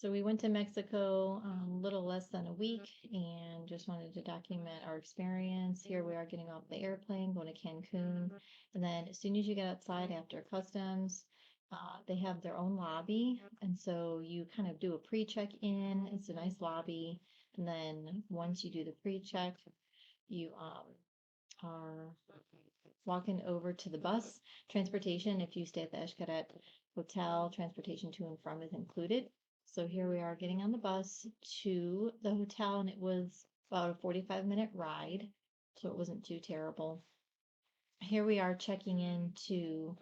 So we went to Mexico a little less than a week and just wanted to document our experience. Here we are getting off the airplane, going to Cancun. And then as soon as you get outside after customs, they have their own lobby. And so you kind of do a pre-check-in. It's a nice lobby. And then once you do the pre-check, you are walking over to the bus transportation. If you stay at the Xcaret Hotel, transportation to and from is included. So here we are getting on the bus to the hotel, and it was about a 45-minute ride, so it wasn't too terrible. Here we are checking into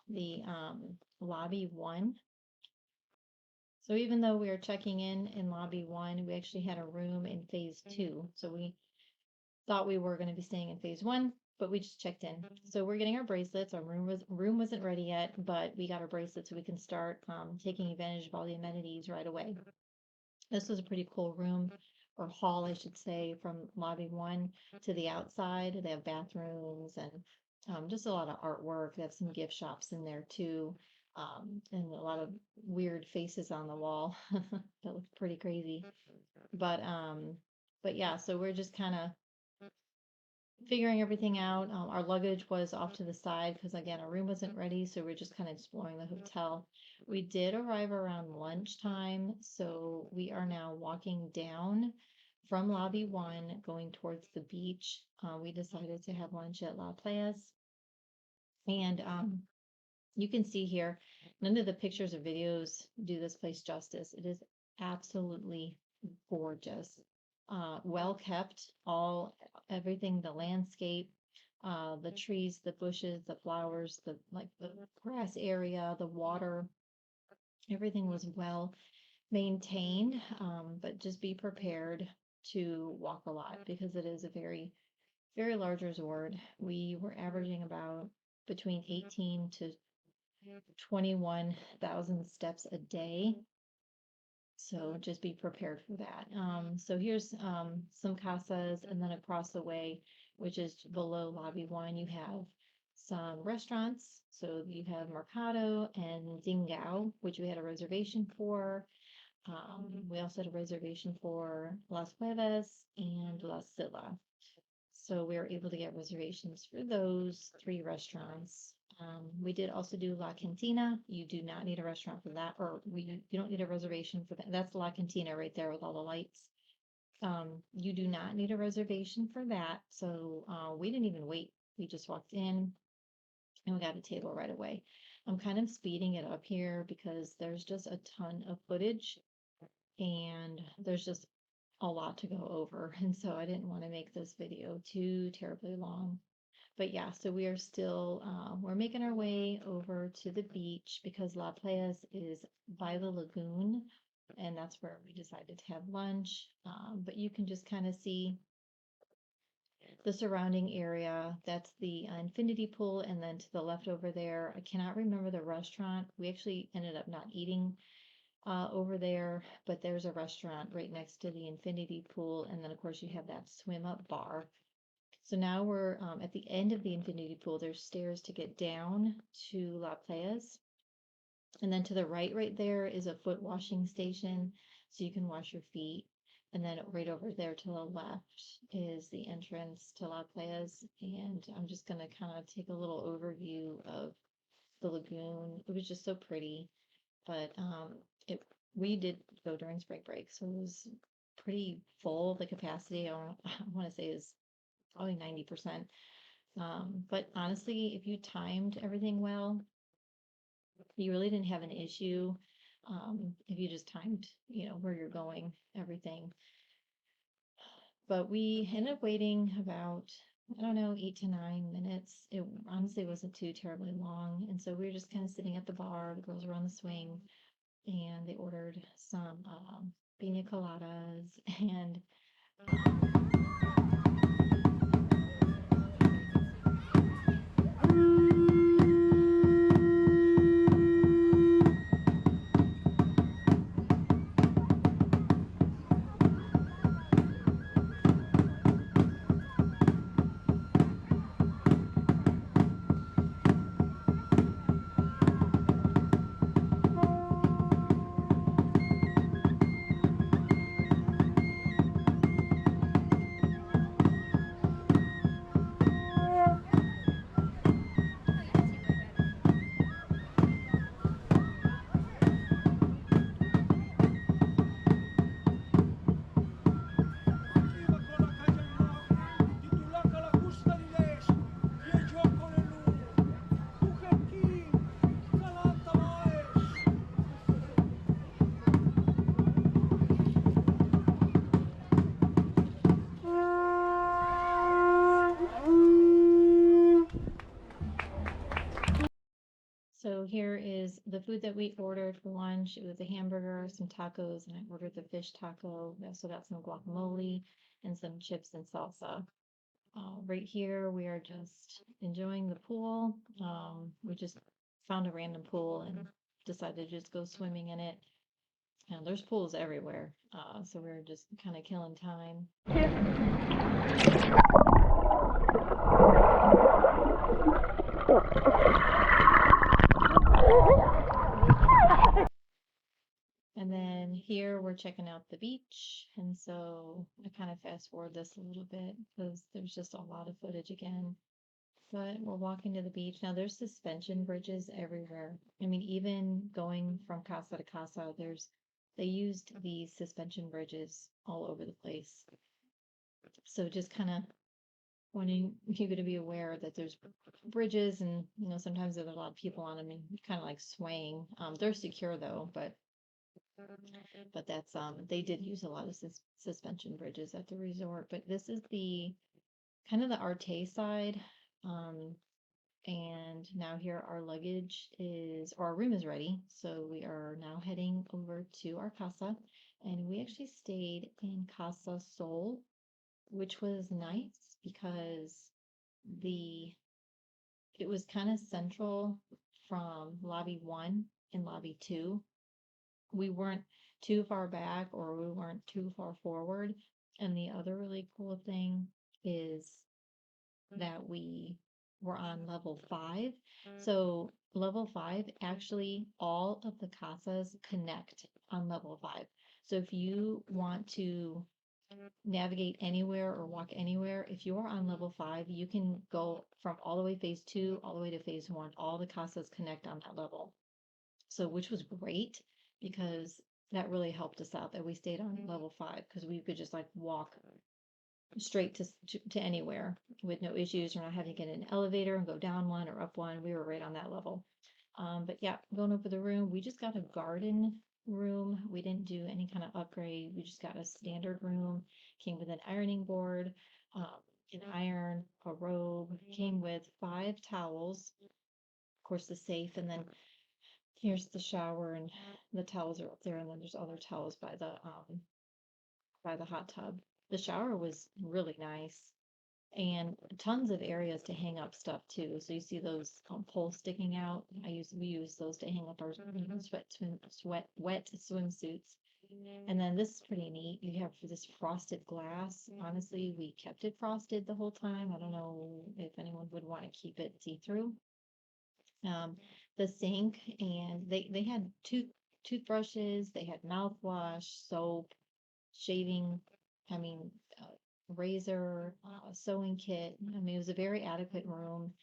the lobby 1. So even though we were checking in lobby 1, we actually had a room in phase 2. So we thought we were going to be staying in phase 1, but we just checked in. So we're getting our bracelets. Our room wasn't ready yet, but we got our bracelets so we can start taking advantage of all the amenities right away. This was a pretty cool room, or hall, I should say, from lobby 1 to the outside. They have bathrooms and just a lot of artwork. They have some gift shops in there too, and a lot of weird faces on the wall that looked pretty crazy. But yeah, so we're just kind of figuring everything out. Our luggage was off to the side because, again, our room wasn't ready, so we're just kind of exploring the hotel. We did arrive around lunchtime, so we are now walking down from lobby 1, going towards the beach. We decided to have lunch at La Playas, and you can see here, none of the pictures or videos do this place justice. It is absolutely gorgeous. Well kept, everything, the landscape, the trees, the bushes, the flowers, the grass area, the water, everything was well maintained. But just be prepared to walk a lot because it is a very, very large resort. We were averaging about between 18 to 21,000 steps a day. So just be prepared for that. So here's some casas, and then across the way, which is below lobby 1, you have some restaurants. So you have Mercado and Dingao, which we had a reservation for. We also had a reservation for Las Cuevas and La Silla. So we were able to get reservations for those 3 restaurants. We did also do La Cantina. You do not need a restaurant for that, or you don't need a reservation for that. That's La Cantina right there with all the lights. You do not need a reservation for that. So we didn't even wait. We just walked in and we got a table right away. I'm kind of speeding it up here because there's just a ton of footage and there's just a lot to go over. And so I didn't want to make this video too terribly long. But yeah, so we are still, we're making our way over to the beach because La Playas is by the lagoon, and that's where we decided to have lunch. But you can just kind of see the surrounding area. That's the infinity pool, and then to the left over there, I cannot remember the restaurant. We actually ended up not eating over there, but there's a restaurant right next to the infinity pool, and then of course you have that swim up bar. So now we're at the end of the infinity pool. There's stairs to get down to La Playas. And then to the right there is a foot washing station, so you can wash your feet. And then right over there to the left is the entrance to La Playas. And I'm just going to kind of take a little overview of the lagoon. It was just so pretty. But we did go during spring break, so it was pretty full. The capacity, I want to say, is probably 90%. But honestly, if you timed everything well, you really didn't have an issue. If you just timed, where you're going, everything. But we ended up waiting about, I don't know, 8 to 9 minutes. It honestly wasn't too terribly long. And so we were just kind of sitting at the bar. The girls were on the swing and they ordered some pina coladas and food that we ordered for lunch, it was a hamburger, some tacos, and I ordered the fish taco. We also got some guacamole and some chips and salsa. Right here, we are just enjoying the pool. We just found a random pool and decided to just go swimming in it. And there's pools everywhere, so we're just kind of killing time. And then here we're checking out the beach. And so I kind of fast forward this a little bit because there's just a lot of footage again. But we're walking to the beach. Now there's suspension bridges everywhere. I mean, even going from casa to casa, they used these suspension bridges all over the place. So just kind of wanting you to be aware that there's bridges and, sometimes there's a lot of people on them and kind of like swaying. They're secure though, but that's they did use a lot of suspension bridges at the resort. But this is the kind of the Arte side. And now here our luggage is, or our room is ready. So we are now heading over to our casa, and we actually stayed in Casa Sol, which was nice because it was kind of central from lobby 1 and lobby 2. We weren't too far back or we weren't too far forward. And the other really cool thing is that we were on level 5. So level 5, actually all of the casas connect on level 5. So if you want to navigate anywhere or walk anywhere, if you're on level 5, you can go from all the way phase 2 all the way to phase 1. All the casas connect on that level. So which was great because that really helped us out that we stayed on level 5 because we could just like walk straight to anywhere with no issues. We're not having to get in an elevator and go down one or up one. We were right on that level. But yeah, going over the room, we just got a garden room. We didn't do any kind of upgrade. We just got a standard room. Came with an ironing board, an iron, a robe. Came with 5 towels. Of course, the safe, and then here's the shower, and the towels are up there, and then there's other towels by the hot tub. The shower was really nice and tons of areas to hang up stuff too. So you see those poles sticking out. We use those to hang up our wet swimsuits. And then this is pretty neat. You have this frosted glass. Honestly, we kept it frosted the whole time. I don't know if anyone would want to keep it see-through. The sink, and they had toothbrushes, they had mouthwash, soap, shaving, I mean, razor, sewing kit. I mean, it was a very adequate room.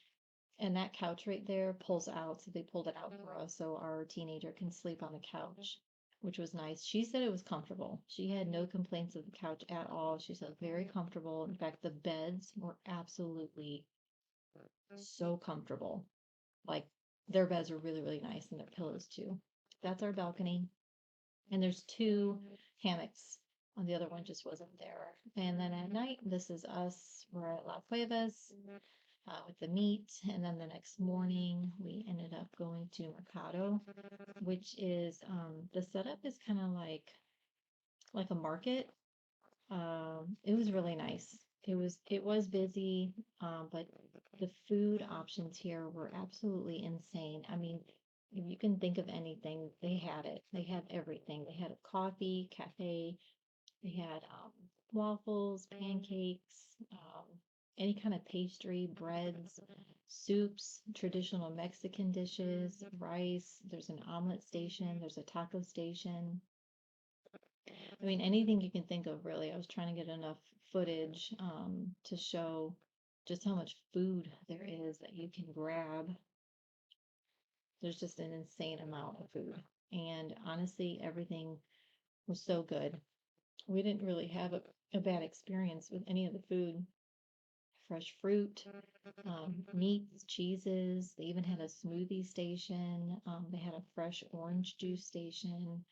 And that couch right there pulls out. So they pulled it out for us so our teenager can sleep on the couch, which was nice. She said it was comfortable. She had no complaints of the couch at all. She said very comfortable. In fact, the beds were absolutely so comfortable. Like their beds were really, really nice and their pillows too. That's our balcony. And there's 2 hammocks. The other one just wasn't there. And then at night, this is us. We're at La Cuevas with the meat. And then the next morning, we ended up going to Mercado, which is the setup is kind of like a market. It was really nice. It was busy, but the food options here were absolutely insane. I mean, if you can think of anything, they had it. They had everything. They had a coffee cafe. They had waffles, pancakes, any kind of pastry, breads, soups, traditional Mexican dishes, rice. There's an omelet station. There's a taco station. I mean, anything you can think of, really. I was trying to get enough footage to show just how much food there is that you can grab. There's just an insane amount of food. And honestly, everything was so good. We didn't really have a bad experience with any of the food. Fresh fruit, meats, cheeses. They even had a smoothie station. They had a fresh orange juice station,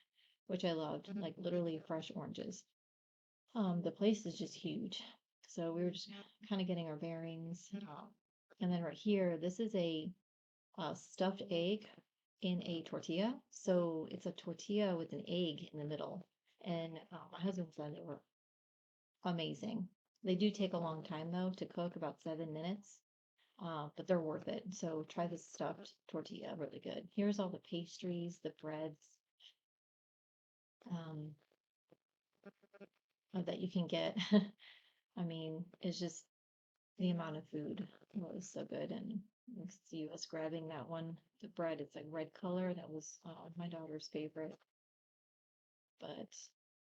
which I loved, like literally fresh oranges. The place is just huge. So we were just kind of getting our bearings. And then right here, this is a stuffed egg in a tortilla. So it's a tortilla with an egg in the middle. And my husband said they were amazing. They do take a long time though to cook, about 7 minutes, but they're worth it. So try the stuffed tortilla, really good. Here's all the pastries, the breads um, that you can get. I mean, it's just the amount of food was so good. And you can see us grabbing that one, the bread, it's like red color. That was my daughter's favorite, but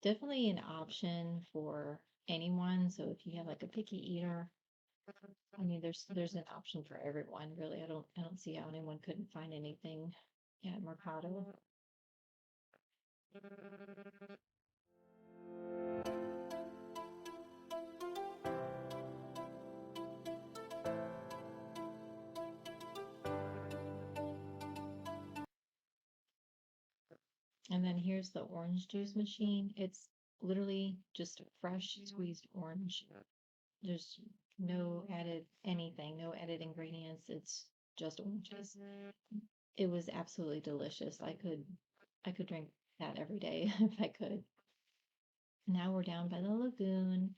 definitely an option for anyone. So if you have like a picky eater, I mean, there's an option for everyone, really. I don't see how anyone couldn't find anything at Mercado. And then here's the orange juice machine. It's literally just a fresh squeezed orange. There's no added anything, no added ingredients. It's just oranges. It was absolutely delicious. I could drink that every day if I could. Now we're down by the lagoon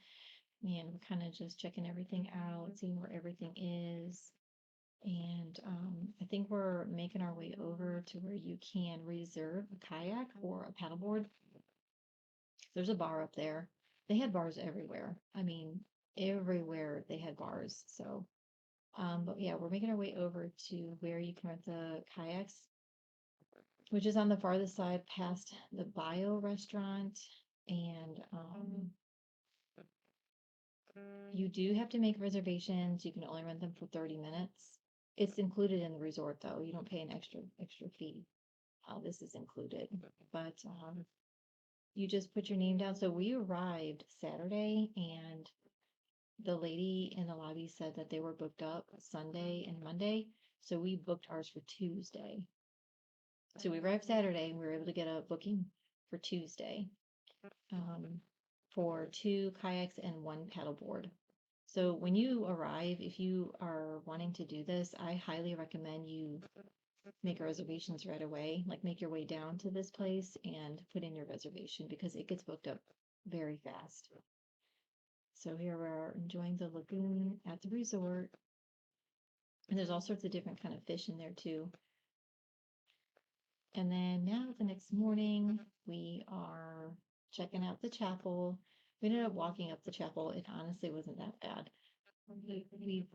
and we're kind of just checking everything out, seeing where everything is. And I think we're making our way over to where you can reserve a kayak or a paddleboard. There's a bar up there. They had bars everywhere. I mean, everywhere they had bars. So, but yeah, we're making our way over to where you can rent the kayaks, which is on the farthest side past the bio restaurant. And you do have to make reservations. You can only rent them for 30 minutes. It's included in the resort though. You don't pay an extra fee. This is included. But you just put your name down. So we arrived Saturday and the lady in the lobby said that they were booked up Sunday and Monday. So we booked ours for Tuesday. So we arrived Saturday and we were able to get a booking for Tuesday for 2 kayaks and 1 paddleboard. So when you arrive, if you are wanting to do this, I highly recommend you make reservations right away. Like make your way down to this place and put in your reservation because it gets booked up very fast. So here we are enjoying the lagoon at the resort. And there's all sorts of different kind of fish in there too. And then now the next morning, we are checking out the chapel. We ended up walking up the chapel. It honestly wasn't that bad. We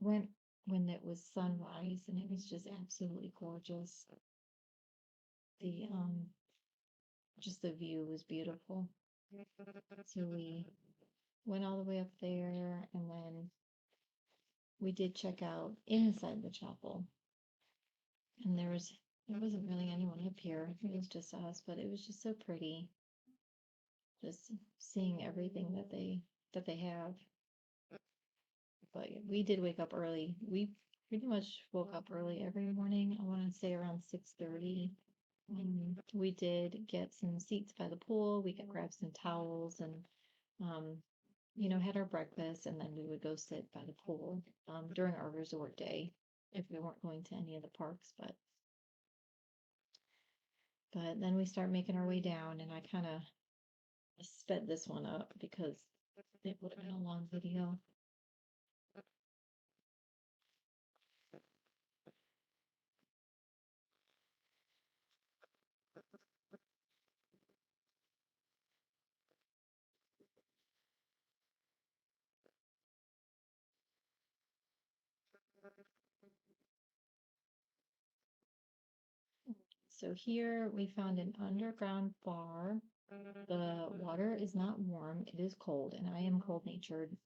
went when it was sunrise and it was just absolutely gorgeous. The just the view was beautiful. So we went all the way up there and then we did check out inside the chapel. And there wasn't really anyone up here. It was just us, but it was just so pretty. Just seeing everything that they have. But we did wake up early. We pretty much woke up early every morning. I want to say around 6:30. We did get some seats by the pool. We could grab some towels and um, had our breakfast, and then we would go sit by the pool during our resort day if we weren't going to any of the parks. But then we start making our way down, and I kind of sped this one up because it would have been a long video. So here we found an underground bar. The water is not warm, it is cold, and I am cold natured.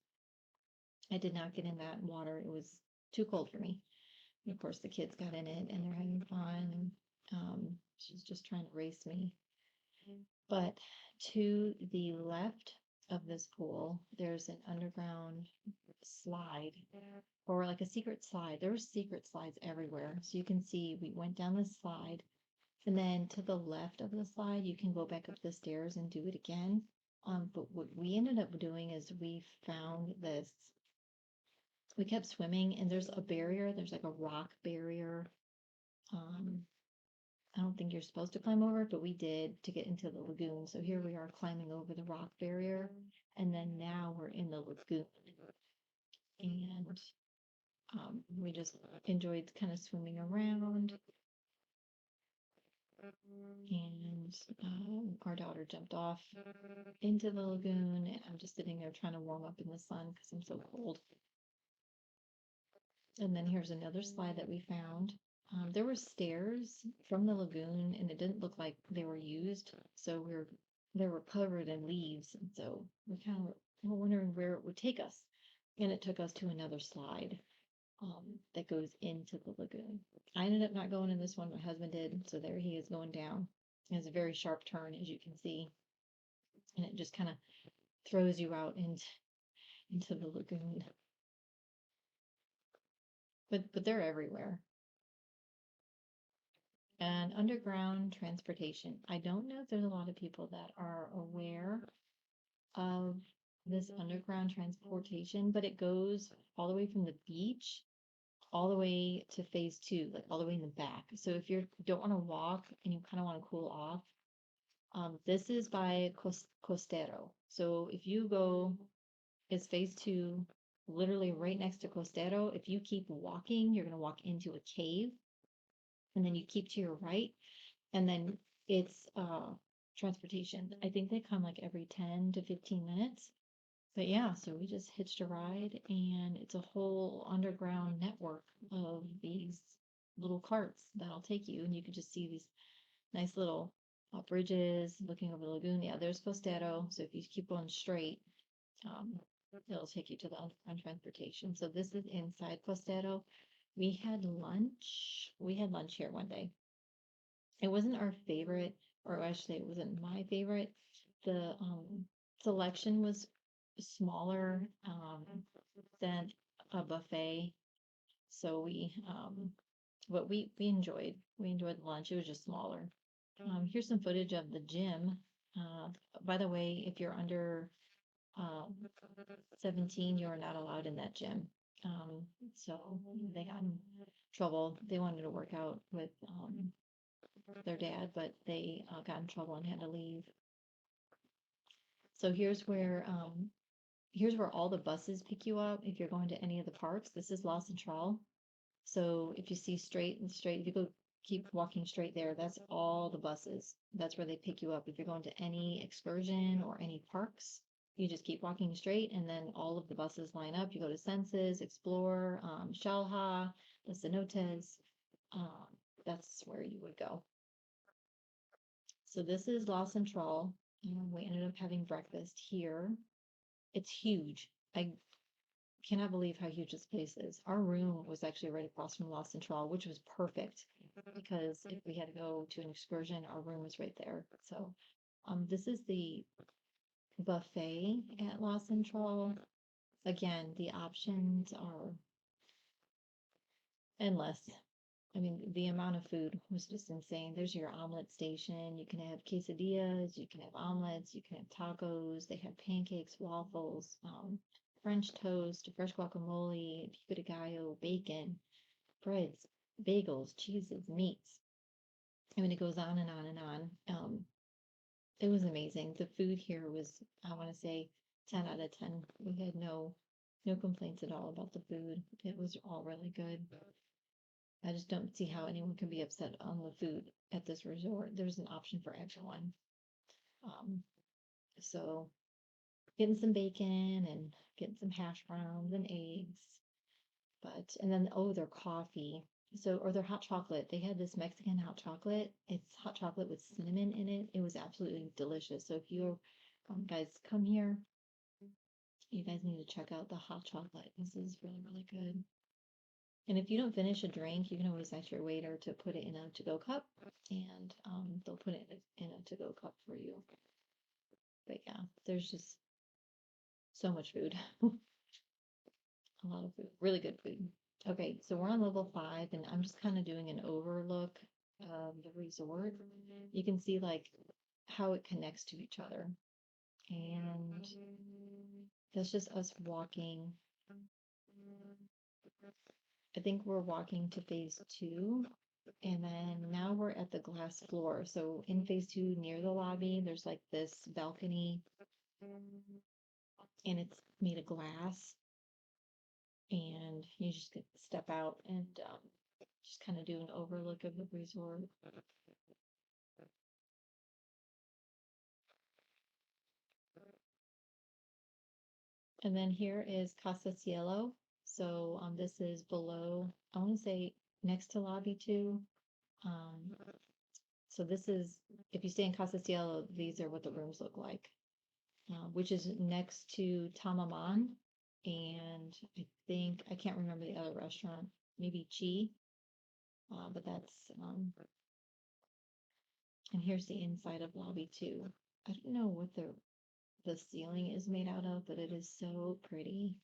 I did not get in that water. It was too cold for me. And of course, the kids got in it and they're having fun. She's just trying to race me. But to the left of this pool, there's an underground slide or like a secret slide. There were secret slides everywhere. So you can see we went down this slide and then to the left of the slide, you can go back up the stairs and do it again. But what we ended up doing is we found this. We kept swimming, and there's a barrier. There's like a rock barrier I don't think you're supposed to climb over it, but we did to get into the lagoon. So here we are climbing over the rock barrier, and then now we're in the lagoon. And we just enjoyed kind of swimming around. And our daughter jumped off into the lagoon, and I'm just sitting there trying to warm up in the sun because I'm so cold. And then here's another slide that we found. There were stairs from the lagoon, and it didn't look like they were used, so they were covered in leaves, and so we kind of were wondering where it would take us. And it took us to another slide that goes into the lagoon. I ended up not going in this one, my husband did, so there he is going down. It has a very sharp turn, as you can see, and it just kind of throws you out into the lagoon. But they're everywhere. And underground transportation. I don't know if there's a lot of people that are aware of this underground transportation, but it goes all the way from the beach all the way to phase 2, like all the way in the back. So if you don't want to walk and you kind of want to cool off, this is by Costero. So if you go, it's phase 2, literally right next to Costero. If you keep walking, you're going to walk into a cave, and then you keep to your right, and then it's transportation. I think they come like every 10 to 15 minutes. But yeah, so we just hitched a ride, and it's a whole underground network of these little carts that'll take you, and you can just see these nice little bridges looking over the lagoon. Yeah, there's Costero. So if you keep going straight, um, it'll take you to the underground transportation. So this is inside Costero. We had lunch. We had lunch here one day. It wasn't our favorite, or actually, it wasn't my favorite. The selection was smaller than a buffet, so but we enjoyed lunch. It was just smaller. Here's some footage of the gym. By the way, if you're under 17, you're not allowed in that gym. So they got in trouble. They wanted to work out with their dad, but they got in trouble and had to leave. So here's where all the buses pick you up if you're going to any of the parks. This is La Central. So if you see straight and straight, if you go keep walking straight there, that's all the buses. That's where they pick you up. If you're going to any excursion or any parks, you just keep walking straight, and then all of the buses line up. You go to Xenses, Xplor, Shalha, the Xenotes. That's where you would go. So this is La Central. We ended up having breakfast here. It's huge. I cannot believe how huge this place is. Our room was actually right across from La Central, which was perfect because if we had to go to an excursion, our room was right there. So this is the buffet at La Central. Again, the options are endless. I mean, the amount of food was just insane. There's your omelet station. You can have quesadillas, you can have omelets, you can have tacos. They have pancakes, waffles, French toast, fresh guacamole, pico de gallo, bacon, breads, bagels, cheeses, meats. I mean, it goes on and on and on. It was amazing. The food here was, I want to say, 10 out of 10. We had no complaints at all about the food. It was all really good. I just don't see how anyone can be upset on the food at this resort. There's an option for everyone. Um, so getting some bacon and getting some hash browns and eggs. And then, oh, their coffee. So, or their hot chocolate. They had this Mexican hot chocolate. It's hot chocolate with cinnamon in it. It was absolutely delicious. So if you guys come here, you guys need to check out the hot chocolate. This is really, really good. And if you don't finish a drink, you can always ask your waiter to put it in a to-go cup, and they'll put it in a to-go cup for you. But yeah, there's just so much food. A lot of food, really good food. Okay, so we're on level 5, and I'm just kind of doing an overlook of the resort. You can see like how it connects to each other. And that's just us walking. I think we're walking to phase 2. And then now we're at the glass floor. So in phase two, near the lobby, there's like this balcony and it's made of glass. And you just get to step out and just kind of do an overlook of the resort. And then here is Casa Cielo. So this is below, I want to say next to lobby two. Um, so this is, if you stay in Casa Cielo, these are what the rooms look like, which is next to Tamaman. And I think, I can't remember the other restaurant, maybe Chi, but that's, and here's the inside of lobby two. I don't know what the ceiling is made out of, but it is so pretty.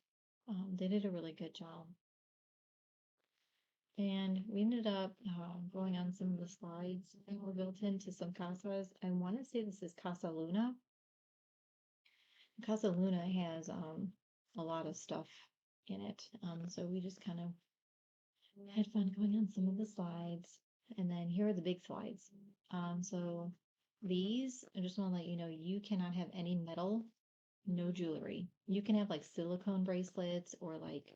They did a really good job. And we ended up going on some of the slides that were built into some casas. I want to say this is Casa Luna. Casa Luna has a lot of stuff in it. So we just kind of had fun going on some of the slides. And then here are the big slides. So these, I just want to let you know, you cannot have any metal, no jewelry. You can have like silicone bracelets or like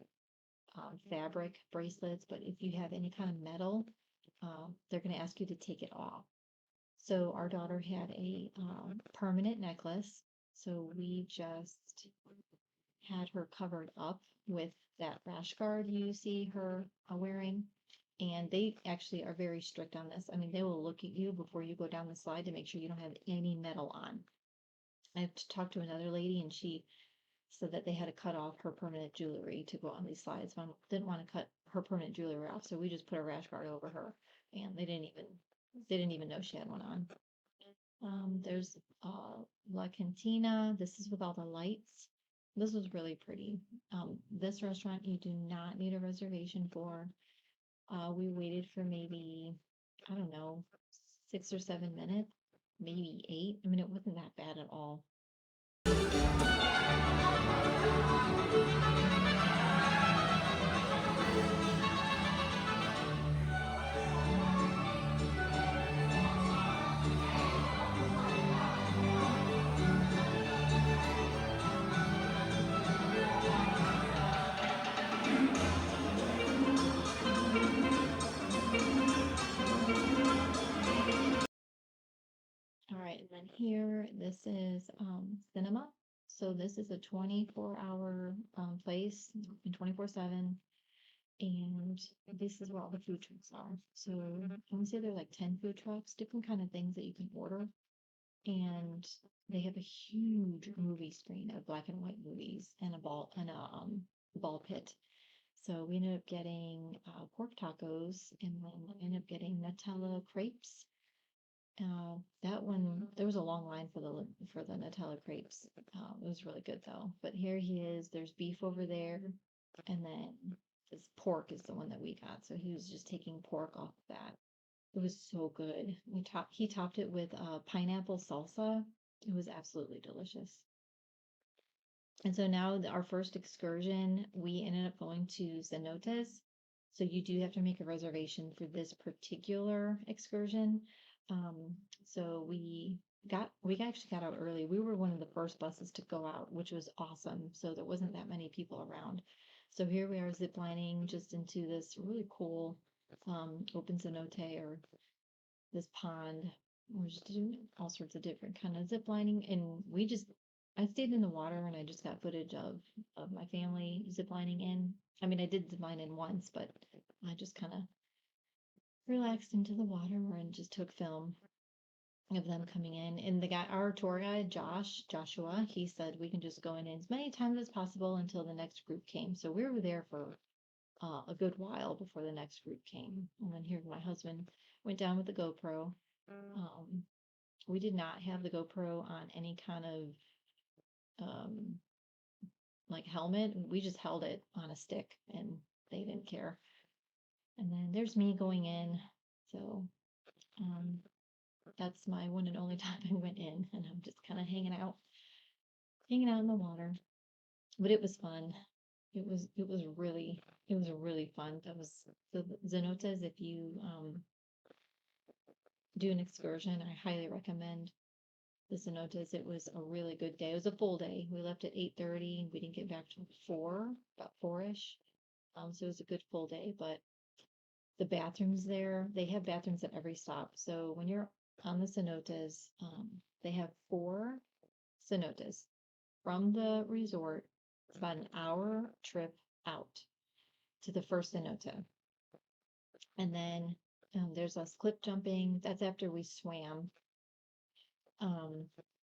fabric bracelets, but if you have any kind of metal, they're going to ask you to take it off. So our daughter had a permanent necklace, so we just had her covered up with that rash guard you see her wearing. And they actually are very strict on this. I mean, they will look at you before you go down the slide to make sure you don't have any metal on. I have to talk to another lady, and she said that they had to cut off her permanent jewelry to go on these slides. Mom didn't want to cut her permanent jewelry off, so we just put a rash guard over her, and they didn't even know she had one on. There's La Cantina. This is with all the lights. This was really pretty. This restaurant you do not need a reservation for. We waited for maybe, I don't know, 6 or 7 minutes, maybe 8. I mean, it wasn't that bad at all. All right, and then here, this is cinema. So this is a 24-hour place, open 24/7. And this is where all the food trucks are. So I want to say there are like 10 food trucks, different kind of things that you can order. And they have a huge movie screen of black and white movies and a ball pit. So we ended up getting pork tacos, and then ended up getting Nutella crepes. That one, there was a long line for the Nutella crepes. It was really good though. But here he is. There's beef over there, and then this pork is the one that we got. So he was just taking pork off of that. It was so good. He topped it with pineapple salsa. It was absolutely delicious. And so now our first excursion, we ended up going to Xenotes. So you do have to make a reservation for this particular excursion. So we actually got out early. We were one of the first buses to go out, which was awesome. So there wasn't that many people around. So here we are ziplining just into this really cool open cenote, or this pond. We're just doing all sorts of different kind of ziplining, and I stayed in the water and I just got footage of my family ziplining in. I mean, I did zipline in once, but I just kind of relaxed into the water and just took film of them coming in. And our tour guide, Joshua, he said we can just go in as many times as possible until the next group came. So we were there for a good while before the next group came. And then here my husband went down with the GoPro. We did not have the GoPro on any kind of like helmet. We just held it on a stick and they didn't care. And then there's me going in. So that's my one and only time I went in, and I'm just kind of hanging out in the water. But it was fun. It was really fun. That was the Xenotes. If you do an excursion, I highly recommend the Xenotes. It was a really good day. It was a full day. We left at 8:30 and we didn't get back till 4, about 4-ish. So it was a good full day, but the bathrooms there, they have bathrooms at every stop. So when you're on the Xenotes, they have 4 Xenotes from the resort. It's about an hour trip out to the first cenote. And then there's us cliff jumping. That's after we swam. Um,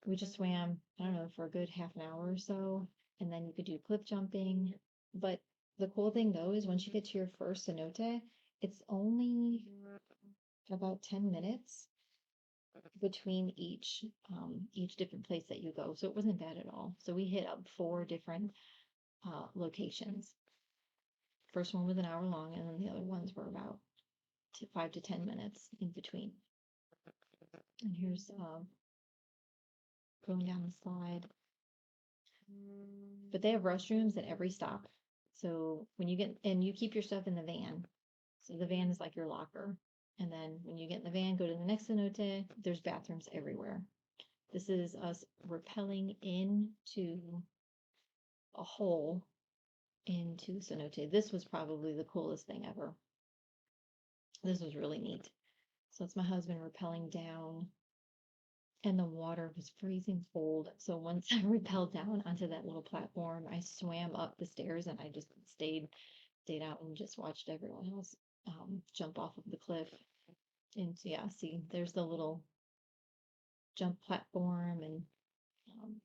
we just swam, I don't know, for a good half an hour or so. And then you could do cliff jumping. But the cool thing though is once you get to your first cenote, it's only about 10 minutes between each different place that you go. So it wasn't bad at all. So we hit up 4 different locations. First one was an hour long, and then the other ones were about 5 to 10 minutes in between. And here's going down the slide. But they have restrooms at every stop. So when you get, and you keep your stuff in the van. So the van is like your locker. And then when you get in the van, go to the next cenote, there's bathrooms everywhere. This is us rappelling into a hole into the cenote. This was probably the coolest thing ever. This was really neat. So it's my husband rappelling down, and the water was freezing cold. So once I rappelled down onto that little platform, I swam up the stairs and I just stayed out and just watched everyone else jump off of the cliff. And yeah, see, there's the little jump platform, and um,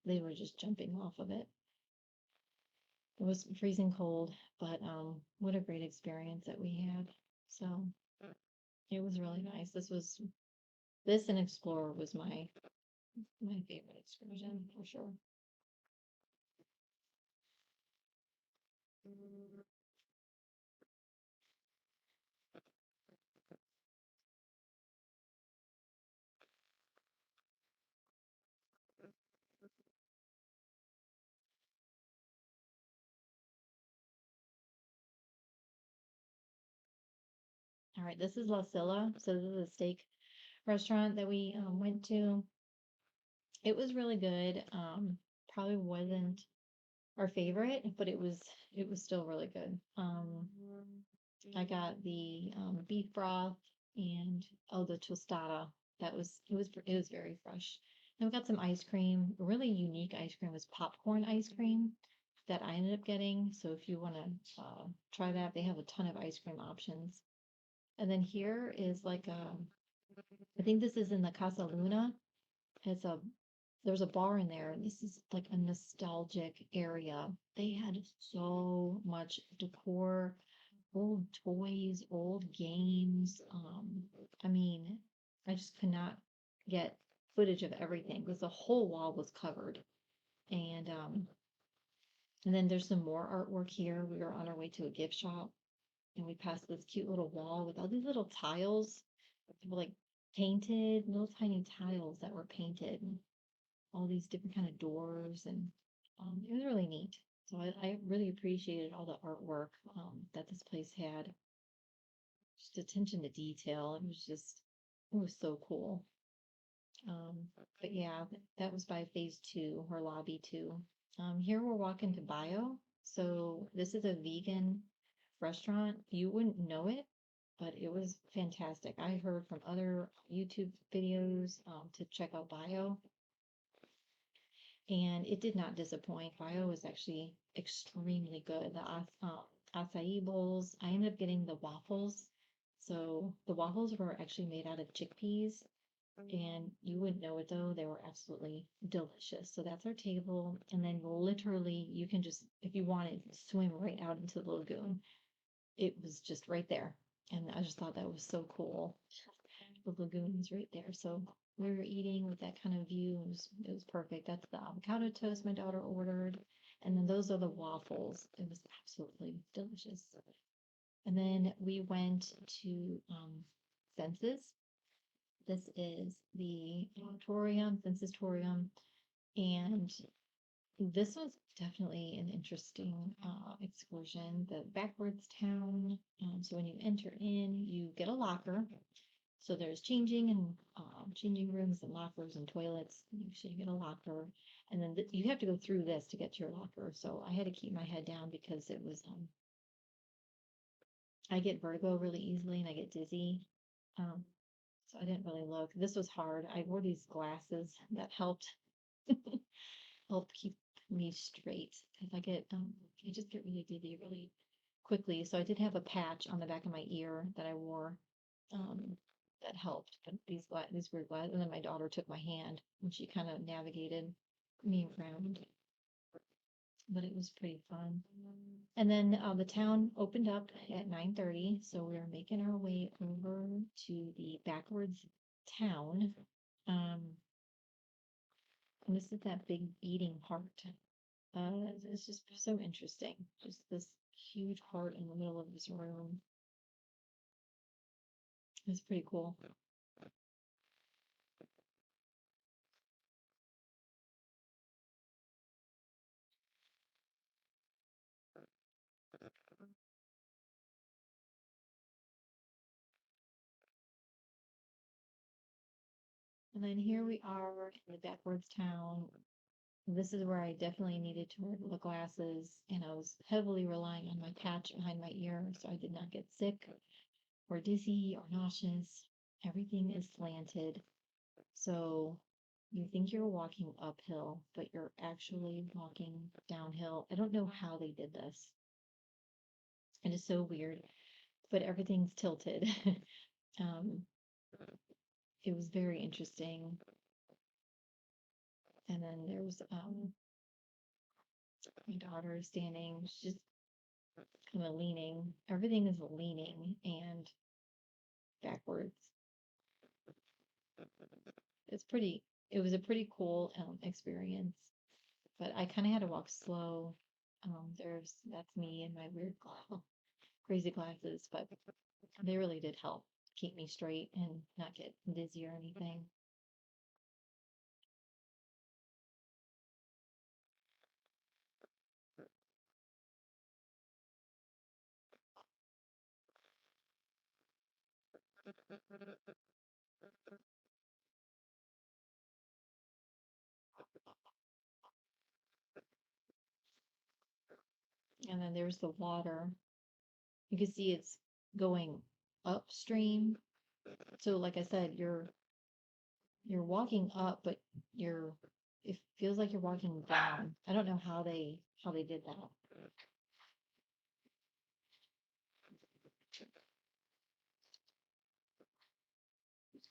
they were just jumping off of it. It was freezing cold, but what a great experience that we had. So it was really nice. This and Xplor was my favorite excursion for sure. All right, this is La Silla. So this is a steak restaurant that we went to. It was really good. Probably wasn't our favorite, but it was still really good. I got the beef broth and the tostada. It was very fresh. And we got some ice cream. A really unique ice cream was popcorn ice cream that I ended up getting. So if you want to try that, they have a ton of ice cream options. And then here is like I think this is in the Casa Luna. It's a There's a bar in there, and this is like a nostalgic area. They had so much decor, old toys, old games. I mean, I just could not get footage of everything because the whole wall was covered. And then there's some more artwork here. We were on our way to a gift shop, and we passed this cute little wall with all these little tiles. They were like painted, little tiny tiles that were painted, and all these different kind of doors, and it was really neat. So I really appreciated all the artwork that this place had. Just attention to detail. It was so cool. But yeah, that was by phase 2 or lobby 2. Here we're walking to Bio. So this is a vegan restaurant. You wouldn't know it, but it was fantastic. I heard from other YouTube videos to check out Bio, and it did not disappoint. Bio was actually extremely good. The acai bowls, I ended up getting the waffles. So the waffles were actually made out of chickpeas, and you wouldn't know it though, they were absolutely delicious. So that's our table, and then literally you can just, if you wanted, swim right out into the lagoon. It was just right there, and I just thought that was so cool. The lagoon is right there. So we were eating with that kind of view. It was perfect. That's the avocado toast my daughter ordered. And then those are the waffles. It was absolutely delicious. And then we went to Xenses. This is the auditorium, Xenses Torium. And this was definitely an interesting excursion. The backwards town. So when you enter in, you get a locker. So there's changing and changing rooms and lockers and toilets. Make sure you get a locker, and then you have to go through this to get to your locker. So I had to keep my head down because it was I get vertigo really easily and I get dizzy. Um, so I didn't really look. This was hard. I wore these glasses that helped help keep me straight because I just get really dizzy really quickly. So I did have a patch on the back of my ear that I wore, um, that helped. But these weird glasses, and then my daughter took my hand and she kind of navigated me around. But it was pretty fun. And then the town opened up at 9:30, so we were making our way over to the backwards town. Um, and this is that big eating part. It's just so interesting. Just this huge heart in the middle of this room. It's pretty cool. And then here we are in the backwards town. This is where I definitely needed to wear the glasses, and I was heavily relying on my patch behind my ear so I did not get sick or dizzy or nauseous. Everything is slanted. So you think you're walking uphill, but you're actually walking downhill. I don't know how they did this. It is so weird, but everything's tilted. um, it was very interesting. And then there's my daughter standing, she's just kind of leaning. Everything is leaning and backwards. It's pretty, it was a pretty cool experience, but I kind of had to walk slow. That's me and my weird crazy glasses, but they really did help keep me straight and not get dizzy or anything. And then there's the water. You can see it's going upstream. So like I said, you're walking up, but it feels like you're walking down. I don't know how they did that.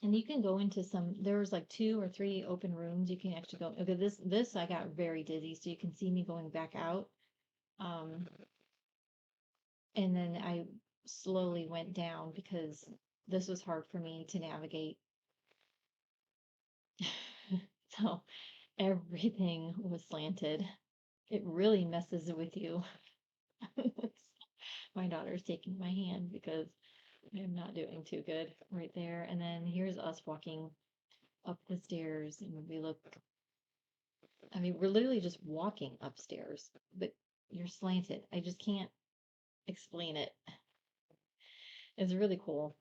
And you can go into there's like two or three open rooms you can actually go. Okay, this I got very dizzy, so you can see me going back out. Um, and then I slowly went down because this was hard for me to navigate. So everything was slanted. It really messes with you. My daughter's taking my hand because I am not doing too good right there. And then here's us walking up the stairs, and we look, I mean, we're literally just walking upstairs, but you're slanted. I just can't explain it. It's really cool.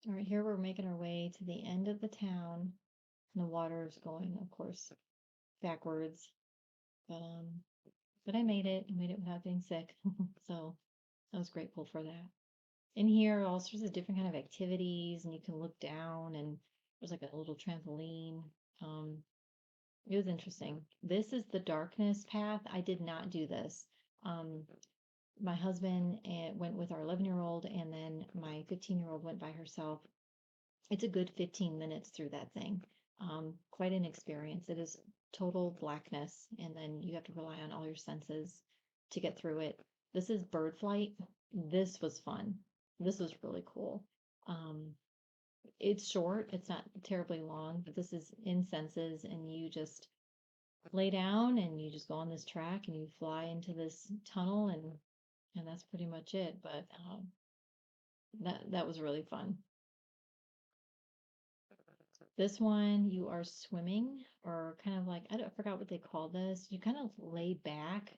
All right, here we're making our way to the end of the town, and the water is going, of course, backwards. But but I made it. I made it without getting sick. So I was grateful for that. In here, all sorts of different kind of activities, and you can look down, and there's like a little trampoline. Um, it was interesting. This is the darkness path. I did not do this. Um, my husband went with our 11-year-old, and then my 15-year-old went by herself. It's a good 15 minutes through that thing. Quite an experience. It is total blackness, and then you have to rely on all your senses to get through it. This is bird flight. This was fun. This was really cool. Um, it's short, it's not terribly long, but this is in Xenses, and you just lay down and you just go on this track and you fly into this tunnel, and that's pretty much it. But that was really fun. This one, you are swimming, or kind of like, I forgot what they call this. You kind of lay back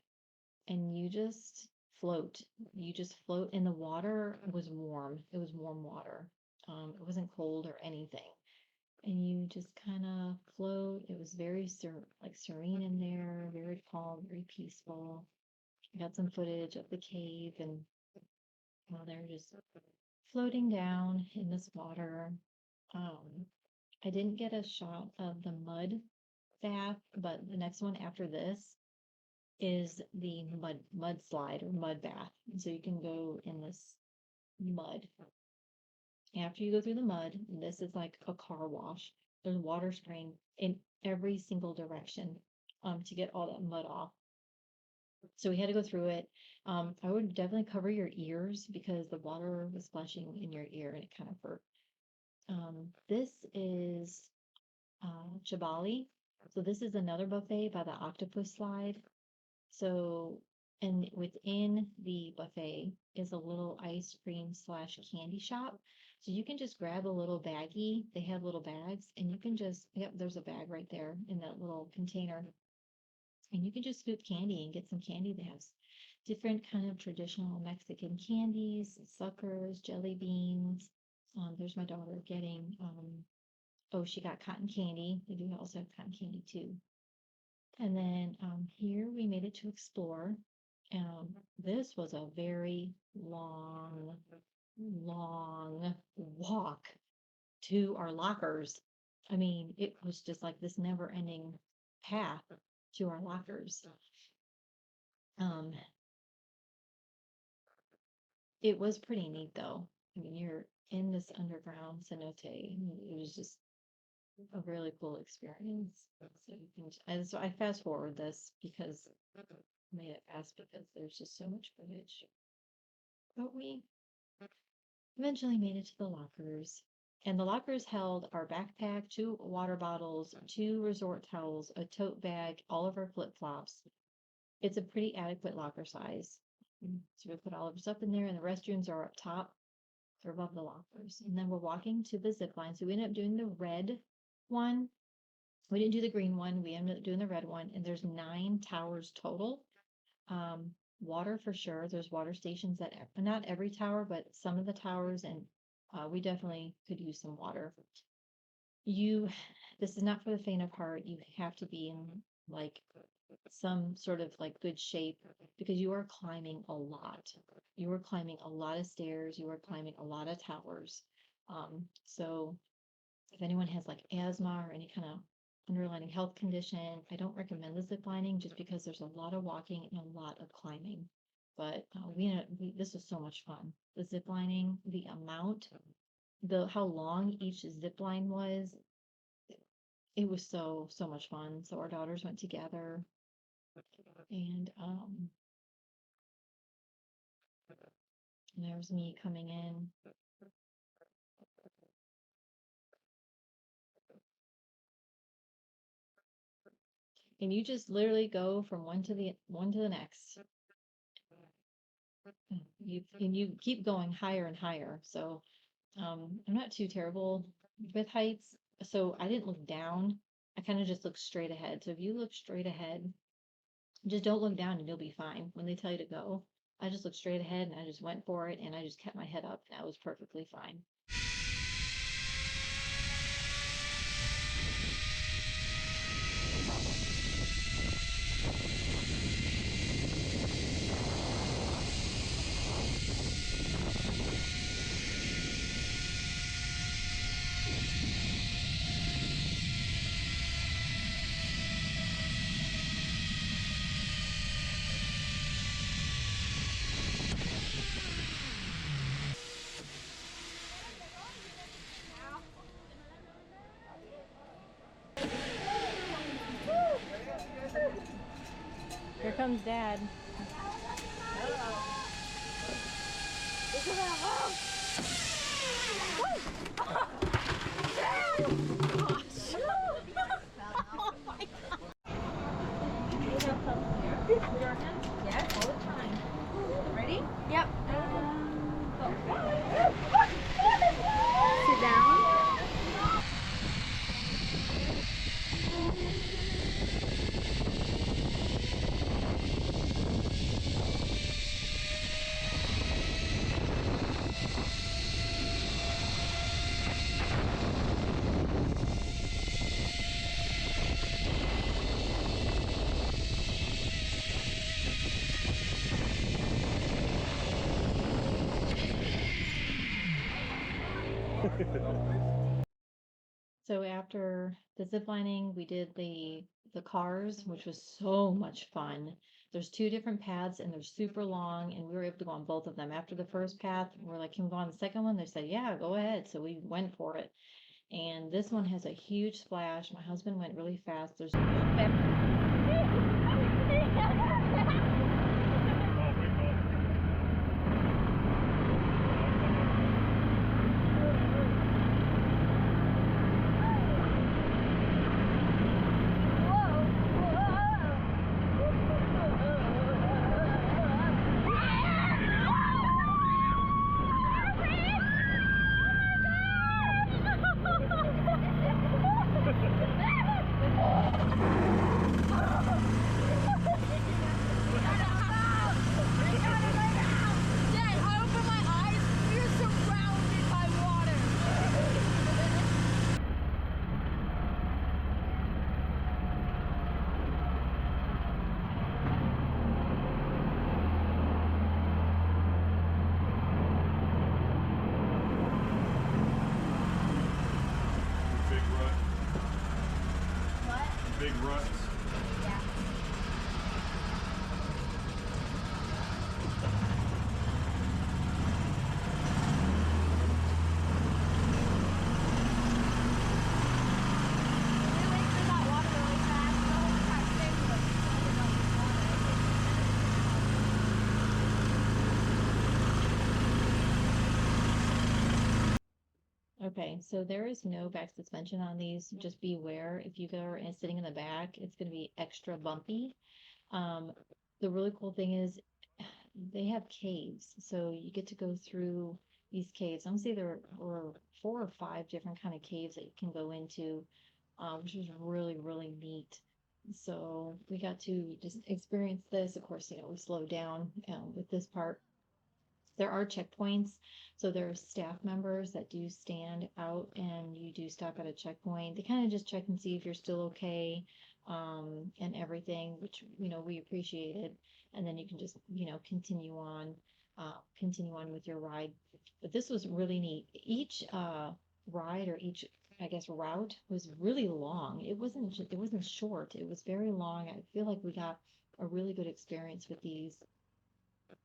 and you just float. You just float, and the water was warm. It was warm water. It wasn't cold or anything. And you just kind of float. It was very like serene in there, very calm, very peaceful. I got some footage of the cave, and while they're just floating down in this water. Um, I didn't get a shot of the mud bath, but the next one after this is the mud slide or mud bath. And so you can go in this mud. After you go through the mud, this is like a car wash. There's water spraying in every single direction to get all that mud off. So we had to go through it. I would definitely cover your ears because the water was splashing in your ear and it kind of hurt. This is Jabali. So this is another buffet by the octopus slide. So, and within the buffet is a little ice cream slash candy shop. So you can just grab a little baggie. They have little bags, and you can just, yep, there's a bag right there in that little container. And you can just scoop candy and get some candy. They have different kind of traditional Mexican candies, suckers, jelly beans. There's my daughter getting, oh, she got cotton candy. They do also have cotton candy too. And then here we made it to Xplor. This was a very long, long walk to our lockers. I mean, it was just like this never ending path to our lockers. Um, it was pretty neat though. I mean, you're in this underground cenote. It was just a really cool experience. So you can, so I fast forward this because I made it fast because there's just so much footage. But we eventually made it to the lockers. And the lockers held our backpack, 2 water bottles, 2 resort towels, a tote bag, all of our flip-flops. It's a pretty adequate locker size. So we put all of us up in there, and the restrooms are up top. They're above the lockers. And then we're walking to the zip line. So we ended up doing the red one. We didn't do the green one. We ended up doing the red one. And there's 9 towers total. Water for sure. There's water stations at not every tower, but some of the towers, and we definitely could use some water. This is not for the faint of heart. You have to be in like some sort of like good shape because you are climbing a lot. You are climbing a lot of stairs. You are climbing a lot of towers. So if anyone has like asthma or any kind of underlying health condition, I don't recommend the zip lining just because there's a lot of walking and a lot of climbing. But this was so much fun. The zip lining, the amount, how long each zip line was, it was so much fun. So our daughters went together, and there was me coming in. And you just literally go from one to the next. You keep going higher and higher. So I'm not too terrible with heights, so I didn't look down. I kind of just looked straight ahead. So if you look straight ahead, just don't look down and you'll be fine. When they tell you to go, I just looked straight ahead and I just went for it, and I just kept my head up and I was perfectly fine. comes Dad. Yes, all the time. Ready? Yep. Go. Sit down. So after the zip lining, we did the cars, which was so much fun. There's two different paths and they're super long, and we were able to go on both of them. After the first path, we're like, can we go on the second one? They said, yeah, go ahead. So we went for it. And this one has a huge splash. My husband went really fast. There's no Big ruts. Yeah. Okay, so there is no back suspension on these. Just beware if you go and sitting in the back, it's going to be extra bumpy. Um, the really cool thing is they have caves, so you get to go through these caves. I'm say there were 4 or 5 different kind of caves that you can go into, which was really neat. So we got to just experience this. Of course, we slowed down with this part. There are checkpoints, so there are staff members that do stand out and you do stop at a checkpoint. They kind of just check and see if you're still okay, and everything, which, we appreciated. And then you can just, continue on with your ride. But this was really neat. Each, ride, or each, I guess, route was really long. It wasn't short. It was very long. I feel like we got a really good experience with these.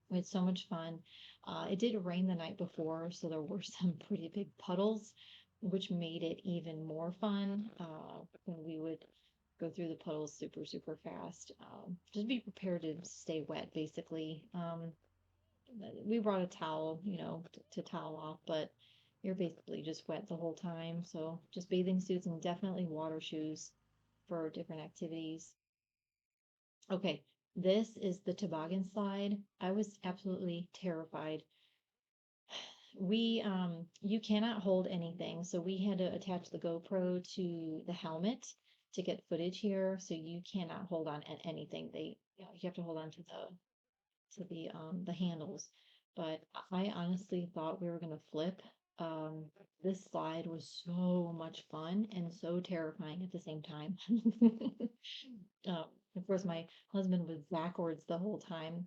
We had so much fun. It did rain the night before, so there were some pretty big puddles, which made it even more fun when we would go through the puddles super fast. Just be prepared to stay wet, basically. We brought a towel, to towel off, but you're basically just wet the whole time. So just bathing suits and definitely water shoes for different activities. Okay, this is the toboggan slide. I was absolutely terrified. You cannot hold anything, so we had to attach the GoPro to the helmet to get footage here. So you cannot hold on at anything. You have to hold on to the handles. But I honestly thought we were gonna flip. Um, this slide was so much fun and so terrifying at the same time. Um, of course, my husband was backwards the whole time.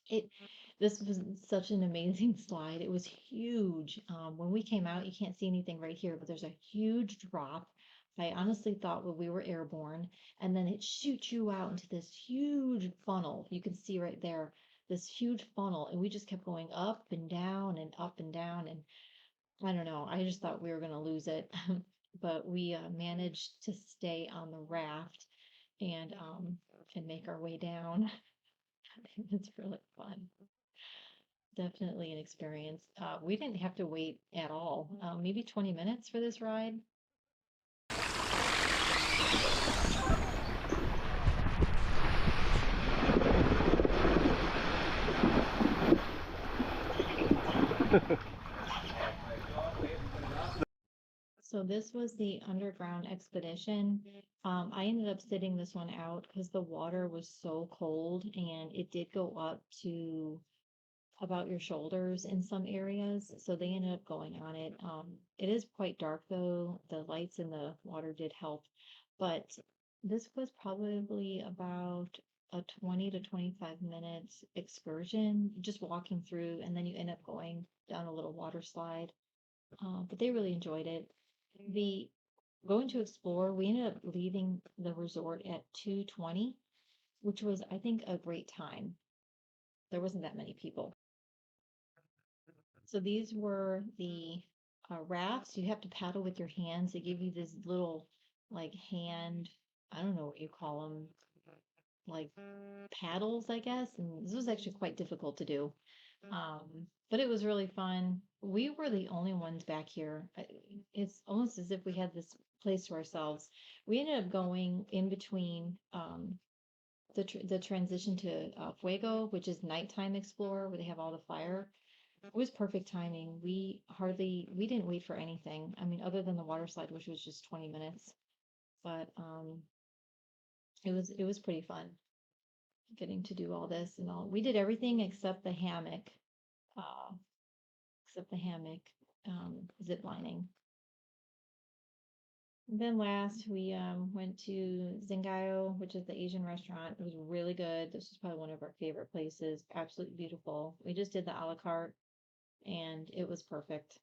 It This was such an amazing slide. It was huge. When we came out, you can't see anything right here, but there's a huge drop. I honestly thought when we were airborne, and then it shoots you out into this huge funnel. You can see right there, this huge funnel, and we just kept going up and down and up and down, and I don't know. I just thought we were going to lose it, but we managed to stay on the raft, and and make our way down. It's really fun. Definitely an experience. We didn't have to wait at all. Maybe 20 minutes for this ride. So this was the underground expedition. I ended up sitting this one out because the water was so cold and it did go up to about your shoulders in some areas. So they ended up going on it. It is quite dark though. The lights in the water did help, but this was probably about a 20 to 25 minutes excursion, just walking through, and then you end up going down a little water slide. But they really enjoyed it. The going to explore, we ended up leaving the resort at 2:20, which was, I think, a great time. There wasn't that many people. So these were the rafts. You have to paddle with your hands. They give you this little like hand, I don't know what you call them, like paddles, I guess. And this was actually quite difficult to do. But it was really fun. We were the only ones back here. It's almost as if we had this place to ourselves. We ended up going in between the transition to Fuego, which is nighttime Explorer, where they have all the fire. It was perfect timing. We didn't wait for anything. I mean, other than the water slide, which was just 20 minutes. But it was pretty fun getting to do all this and all. We did everything except the hammock. Uh, except the hammock zip lining. Then last we went to Zingayo, which is the Asian restaurant. It was really good. This was probably one of our favorite places. Absolutely beautiful. We just did the a la carte and it was perfect.